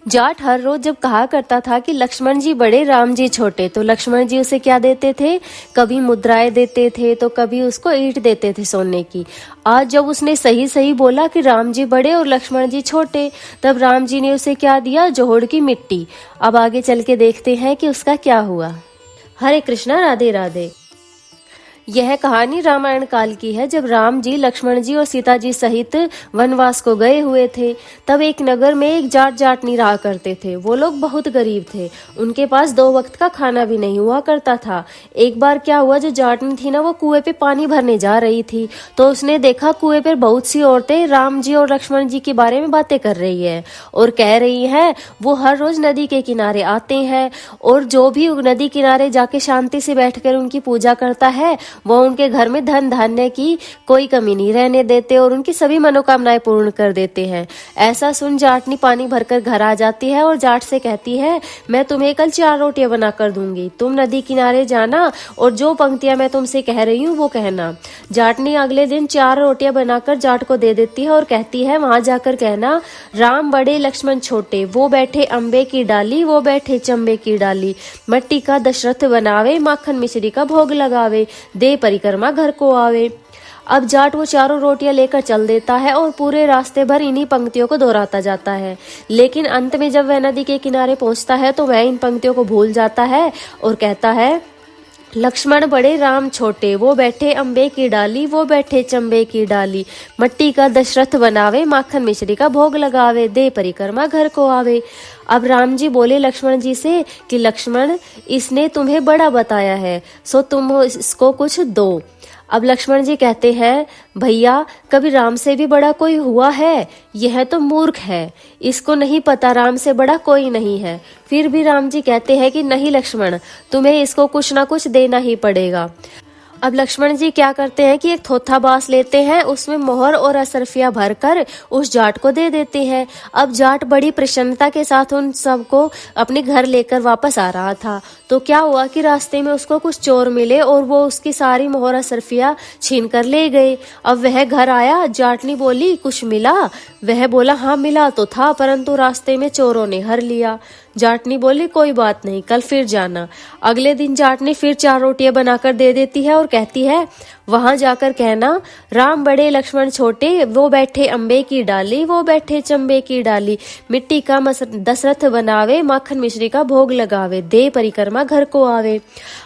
जाट हर रोज जब कहा करता था कि लक्ष्मण जी बड़े राम जी छोटे, तो लक्ष्मण जी उसे क्या देते थे? कभी मुद्राएं देते थे तो कभी उसको ईंट देते थे सोने की। आज जब उसने सही सही बोला कि राम जी बड़े और लक्ष्मण जी छोटे, तब राम जी ने उसे क्या दिया? जोहड़ की मिट्टी। अब आगे चल के देखते हैं कि उसका क्या हुआ। हरे कृष्णा, राधे राधे। यह कहानी रामायण काल की है, जब राम जी, लक्ष्मण जी और सीता जी सहित वनवास को गए हुए थे। तब एक नगर में एक जाट जाटनी रहा करते थे। वो लोग बहुत गरीब थे, उनके पास 2 वक्त का खाना भी नहीं हुआ करता था। एक बार क्या हुआ, जो जाटनी थी ना, वो कुएं पे पानी भरने जा रही थी, तो उसने देखा कुएं पर बहुत सी औरतें राम जी और लक्ष्मण जी के बारे में बातें कर रही है और कह रही है वो हर रोज नदी के किनारे आते हैं और जो भी नदी किनारे जाके शांति से बैठकर उनकी पूजा करता है, वो उनके घर में धन धान्य की कोई कमी नहीं रहने देते और उनकी सभी मनोकामनाएं पूर्ण कर देते हैं। ऐसा सुन जाटनी पानी भरकर घर आ जाती है और जाट से कहती है, मैं तुम्हें कल 4 रोटियां बना कर दूंगी, तुम नदी किनारे जाना और जो पंक्तियां मैं तुमसे कह रही हूँ वो कहना। जाटनी अगले दिन 4 रोटियां बनाकर जाट को दे देती है और कहती है, वहां जाकर कहना, राम बड़े लक्ष्मण छोटे, वो बैठे अम्बे की डाली, वो बैठे चंबे की डाली, मट्टी का दशरथ बनावे, माखन मिश्री का भोग लगावे, दे परिक्रमा घर को आवे। अब जाट वो 4 रोटियां लेकर चल देता है और पूरे रास्ते भर इन्हीं पंक्तियों को दोहराता जाता है। लेकिन अंत में जब वह नदी के किनारे पहुंचता है तो वह इन पंक्तियों को भूल जाता है और कहता है, लक्ष्मण बड़े राम छोटे, वो बैठे अम्बे की डाली, वो बैठे चंबे की डाली, मट्टी का दशरथ बनावे, माखन मिश्री का भोग लगावे, दे परिक्रमा घर को आवे। अब राम जी बोले लक्ष्मण जी से कि लक्ष्मण, इसने तुम्हें बड़ा बताया है, सो तुम इसको कुछ दो। अब लक्ष्मण जी कहते हैं, भैया कभी राम से भी बड़ा कोई हुआ है? यह तो मूर्ख है, इसको नहीं पता राम से बड़ा कोई नहीं है। फिर भी राम जी कहते हैं कि नहीं लक्ष्मण, तुम्हें इसको कुछ ना कुछ देना ही पड़ेगा। अब लक्ष्मण जी क्या करते हैं कि एक थोथा बांस लेते हैं, उसमें मोहर और असरफिया भरकर उस जाट को दे देते हैं। अब जाट बड़ी प्रसन्नता के साथ उन सबको अपने घर लेकर वापस आ रहा था, तो क्या हुआ कि रास्ते में उसको कुछ चोर मिले और वो उसकी सारी मोहर असरफिया छीन कर ले गए। अब वह घर आया, जाटनी बोली, कुछ मिला? वह बोला, हाँ मिला तो था, परंतु रास्ते में चोरों ने हर लिया। जाटनी बोली, कोई बात नहीं, कल फिर जाना। अगले दिन जाटनी फिर 4 रोटियां बनाकर दे देती है और कहती है, वहां जाकर कहना, राम बड़े लक्ष्मण छोटे, वो बैठे अम्बे की डाली, वो बैठे चंबे की डाली, मिट्टी का दशरथ बनावे, माखन मिश्री का भोग लगावे, दे परिक्रमा घर को आवे।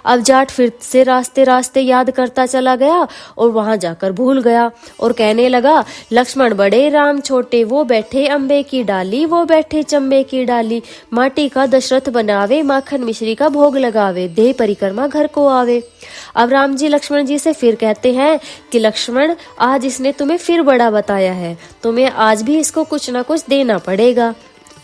अब जाट फिर से रास्ते रास्ते याद करता चला गया और वहां जाकर भूल गया और कहने लगा, लक्ष्मण बड़े राम छोटे, वो बैठे अम्बे की डाली, वो बैठे चंबे की डाली, माटी का दशरथ बनावे, माखन मिश्री का भोग लगावे, दे परिक्रमा घर को आवे। अब राम जी लक्ष्मण जी से फिर कहते हैं कि लक्ष्मण, आज इसने तुम्हें फिर बड़ा बताया है, तुम्हें आज भी इसको कुछ ना कुछ देना पड़ेगा।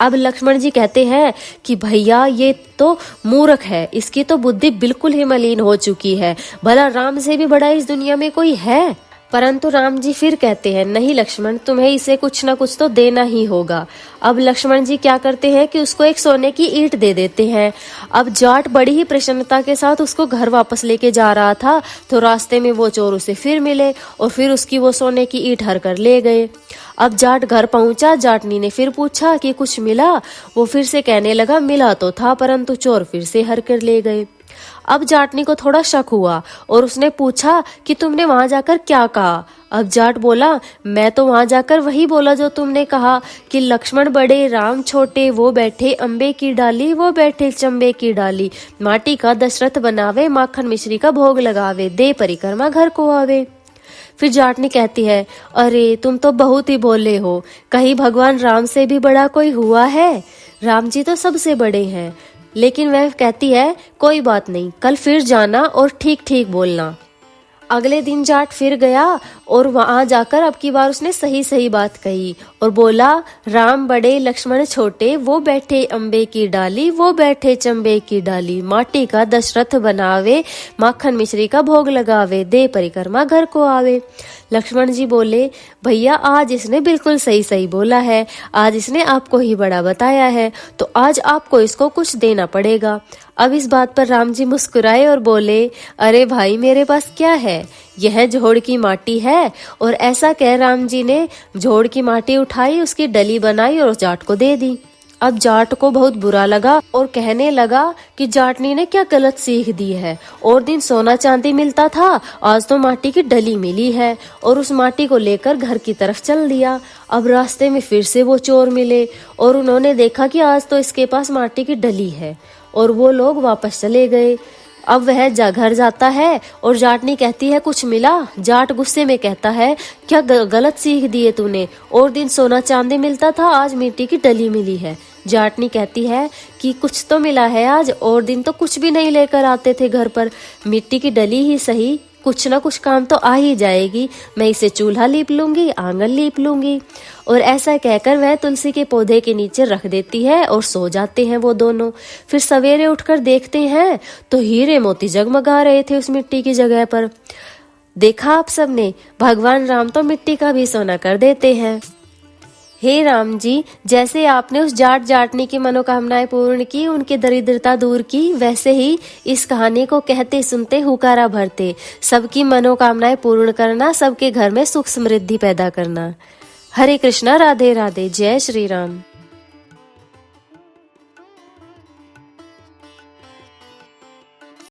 अब लक्ष्मण जी कहते हैं कि भैया ये तो मूर्ख है, इसकी तो बुद्धि बिल्कुल ही मलिन हो चुकी है, भला राम से भी बड़ा इस दुनिया में कोई है? परंतु राम जी फिर कहते हैं, नहीं लक्ष्मण, तुम्हें इसे कुछ ना कुछ तो देना ही होगा। अब लक्ष्मण जी क्या करते हैं कि उसको एक सोने की ईंट दे देते हैं। अब जाट बड़ी ही प्रसन्नता के साथ उसको घर वापस लेके जा रहा था, तो रास्ते में वो चोर उसे फिर मिले और फिर उसकी वो सोने की ईंट हर कर ले गए। अब जाट घर पहुंचा, जाटनी ने फिर पूछा कि कुछ मिला? वो फिर से कहने लगा, मिला तो था, परंतु चोर फिर से हर कर ले गए। अब जाटनी को थोड़ा शक हुआ और उसने पूछा कि तुमने वहां जाकर क्या कहा? अब जाट बोला, मैं तो वहां जाकर वही बोला जो तुमने कहा कि लक्ष्मण बड़े राम छोटे, वो बैठे अम्बे की डाली, वो बैठे चंबे की डाली, माटी का दशरथ बनावे, माखन मिश्री का भोग लगावे, दे परिक्रमा घर को आवे। फिर जाटनी कहती है, अरे तुम तो बहुत ही बोले हो, कहीं भगवान राम से भी बड़ा कोई हुआ है? राम जी तो सबसे बड़े हैं। लेकिन वह कहती है, कोई बात नहीं, कल फिर जाना और ठीक ठीक बोलना। अगले दिन जाट फिर गया और वहां जाकर अब की बार उसने सही सही बात कही और बोला, राम बड़े लक्ष्मण छोटे, वो बैठे अम्बे की डाली, वो बैठे चंबे की डाली, माटी का दशरथ बनावे, माखन मिश्री का भोग लगावे, दे परिक्रमा घर को आवे। लक्ष्मण जी बोले, भैया आज इसने बिल्कुल सही सही बोला है, आज इसने आपको ही बड़ा बताया है, तो आज आपको इसको कुछ देना पड़ेगा। अब इस बात पर राम जी मुस्कुराए और बोले, अरे भाई मेरे पास क्या है, यह जोड़ की माटी है। और ऐसा कह राम जी ने जोड़ की माटी उठाई, उसकी डली बनाई और जाट को दे दी। अब जाट को बहुत बुरा लगा और कहने लगा कि जाटनी ने क्या गलत सीख दी है। और दिन सोना चांदी मिलता था, आज तो माटी की डली मिली है। और उस माटी को लेकर घर की तरफ चल दिया। अब रास्ते में फिर से वो चोर मिले और उन्होंने देखा कि आज तो इसके पास माटी की डली है, और वो लोग वापस चले गए। अब वह घर जाता है और जाटनी कहती है कुछ मिला। जाट गुस्से में कहता है क्या गलत सीख दिए तूने, और दिन सोना चांदी मिलता था, आज मिट्टी की डली मिली है। जाटनी कहती है कि कुछ तो मिला है आज, और दिन तो कुछ भी नहीं लेकर आते थे घर पर। मिट्टी की डली ही सही, कुछ ना कुछ काम तो आ ही जाएगी। मैं इसे चूल्हा लीप लूंगी, आंगन लीप लूंगी। और ऐसा कहकर वह तुलसी के पौधे के नीचे रख देती है और सो जाते हैं वो दोनों। फिर सवेरे उठकर देखते हैं तो हीरे मोती जगमगा रहे थे उस मिट्टी की जगह पर। देखा आप सबने, भगवान राम तो मिट्टी का भी सोना कर देते हैं। हे राम जी, जैसे आपने उस जाटनी की मनोकामनाएं पूर्ण की, उनकी दरिद्रता दूर की, वैसे ही इस कहानी को कहते सुनते हुकारा भरते, सबकी मनोकामनाएं पूर्ण करना, सबके घर में सुख समृद्धि पैदा करना। हरे कृष्णा, राधे राधे, जय श्री राम।